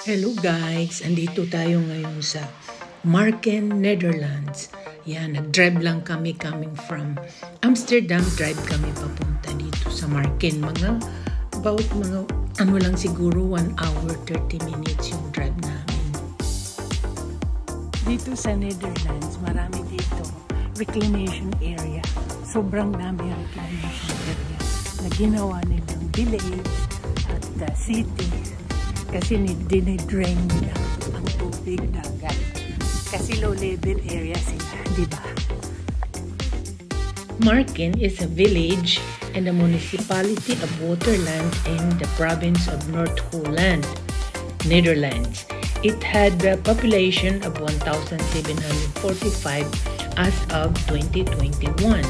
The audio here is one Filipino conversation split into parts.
Hello guys! Andito tayo ngayon sa Marken, Netherlands. Yan, nag-drive lang kami coming from Amsterdam. Drive kami papunta dito sa Marken. About ano lang siguro 1 hour 30 minutes yung drive namin. Dito sa Netherlands, marami dito reclamation area. Sobrang dami ang reclamation area na ginawa nilang village at the city. Kasi dinidrain nila ang tubig dagat. Kasi low level area sila, di ba? Marken is a village and a municipality of Waterland in the province of Noord-Holland, Netherlands. It had a population of 1,745 as of 2021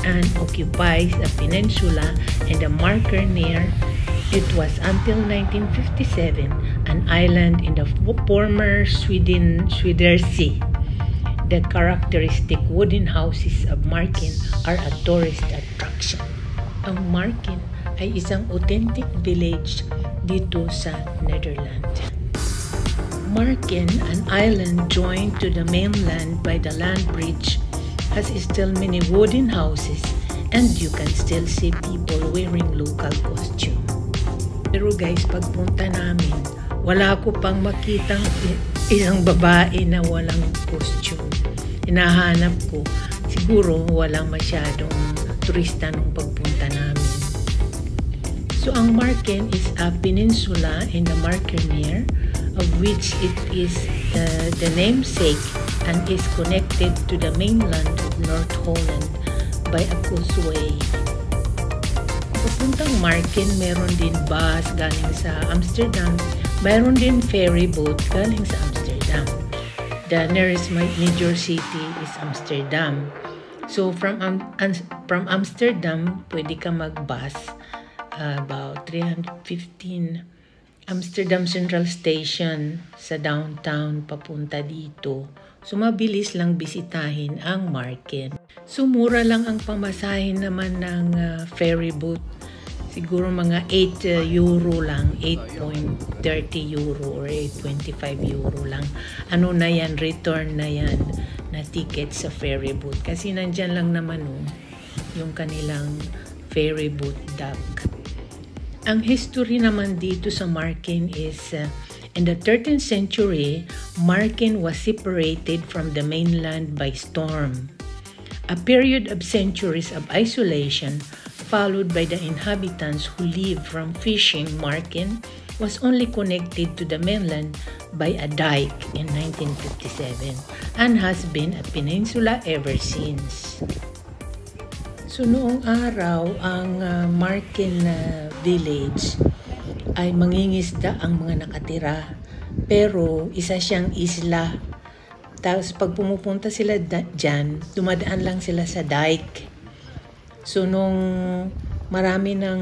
and occupies a peninsula and a marker near. It was until 1957 an island in the former Swedersee. The characteristic wooden houses of Marken are a tourist attraction. Ang Marken ay isang authentic village dito sa Netherlands. Marken, an island joined to the mainland by the land bridge, has still many wooden houses and you can still see people wearing local costume. Pero guys, pagpunta namin, wala ko pang makitang isang babae na walang costume. Hinahanap ko, siguro walang masyadong turista nung pagpunta namin. So ang Marken is a peninsula in the Markermeer, of which it is the namesake and is connected to the mainland of North Holland by a causeway. Papuntang Marken, meron din bus galing sa Amsterdam. Meron din ferry boat galing sa Amsterdam. The nearest major city is Amsterdam. So from Amsterdam, pwede ka mag-bus about 315 Amsterdam Central Station sa downtown papunta dito. So mabilis lang bisitahin ang Marken. So mura lang ang pamasahin naman ng ferry boat. Siguro mga 8 euro lang, 8.30 euro or 8.25 euro lang. Ano na yan, return na yan na ticket sa ferry boat. Kasi nandyan lang naman yung kanilang ferry boat dock. Ang history naman dito sa Marken is in the 13th century, Marken was separated from the mainland by storm. A period of centuries of isolation followed by the inhabitants who lived from fishing. Marken was only connected to the mainland by a dike in 1957 and has been a peninsula ever since. So noong araw, ang Marken village ay mangingisda ang mga nakatira. Pero isa siyang isla. Tapos pag pumupunta sila dyan, dumadaan lang sila sa dike. So nung marami ng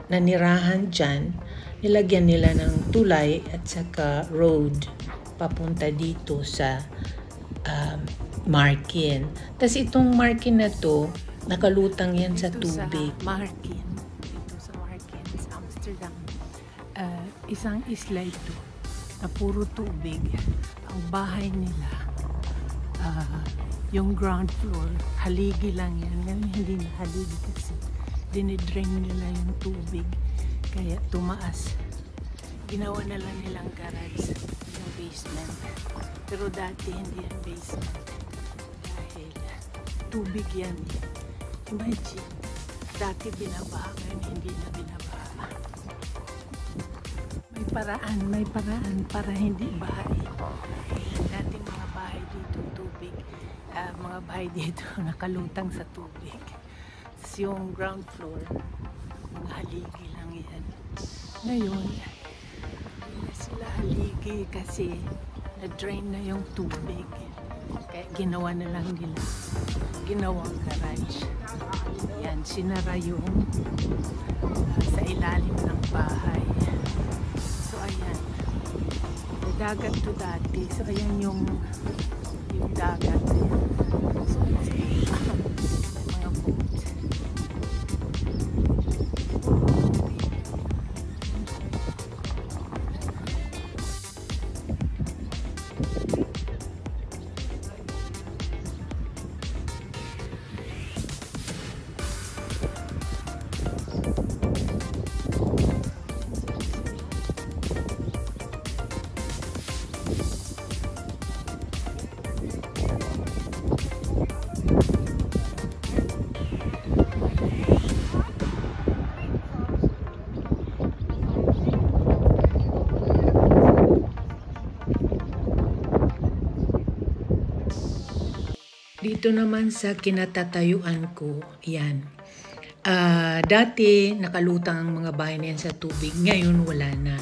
nanirahan dyan, nilagyan nila ng tulay at saka road papunta dito sa Marken. Tapos itong Marken na to, nakalutang yan sa tubig. Marken. Dito sa Marken, sa Amsterdam. Isang isla ito na puro tubig. Ang bahay nila, yung ground floor, haligi lang yan. Ngayon hindi na haligi kasi dinidrain nila yung tubig. Kaya tumaas. Ginawa na lang nilang garage yung basement. Pero dati hindi yan basement. Dahil tubig yan. Imagine, dati binabaha, ngayon hindi na binabaha. May paraan para hindi bahay. Dating mga bahay dito, tubig. Mga bahay dito nakalutang sa tubig. Tapos yung ground floor, mga haligi lang yan. Ngayon, hindi na sila haligi kasi na-drain na yung tubig. Kaya ginawa na lang nila. Ginawang garage. Yan, sinara yung sa ilalim ng bahay. So ayan, dagat to dati. So ayan yung dagat. So mga boat. Dito naman sa kinatatayuan ko, yan. Dati nakalutang ang mga bahay na yan sa tubig, ngayon wala na.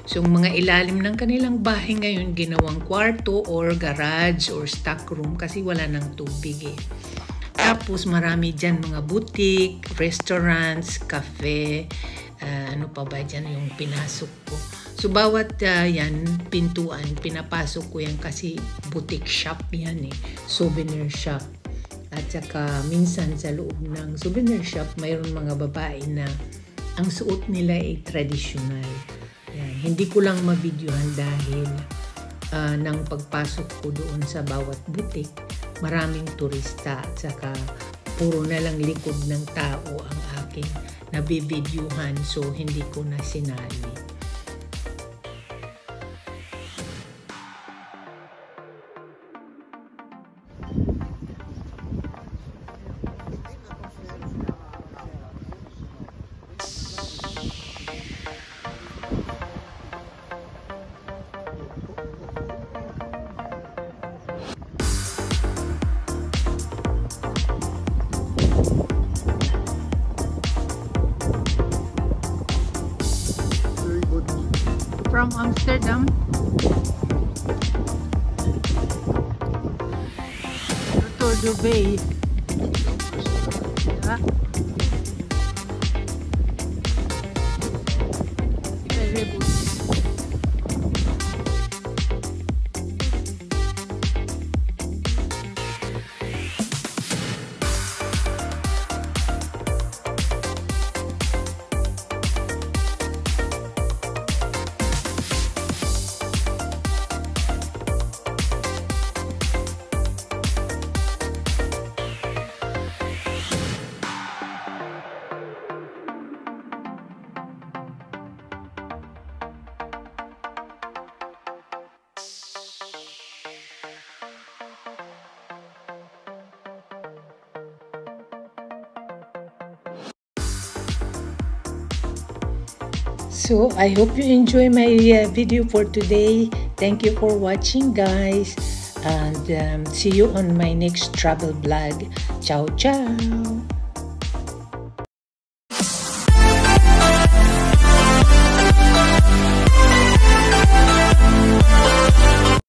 So mga ilalim ng kanilang bahay ngayon ginawang kwarto or garage or stock room kasi wala ng tubig eh. Tapos marami dyan mga boutique, restaurants, cafe, ano pa ba dyan yung pinasok ko. So bawat yan, pintuan, pinapasok ko yan kasi boutique shop yan eh, souvenir shop. At saka minsan sa loob ng souvenir shop, mayroon mga babae na ang suot nila ay traditional. Yan. Hindi ko lang ma-videohan dahil ng pagpasok ko doon sa bawat boutique, maraming turista at saka puro na lang likod ng tao ang aking nabibidyohan, so hindi ko na sinali. From Amsterdam to Dubai. Yeah. Very good. So I hope you enjoy my video for today. Thank you for watching, guys, and see you on my next travel vlog. Ciao ciao.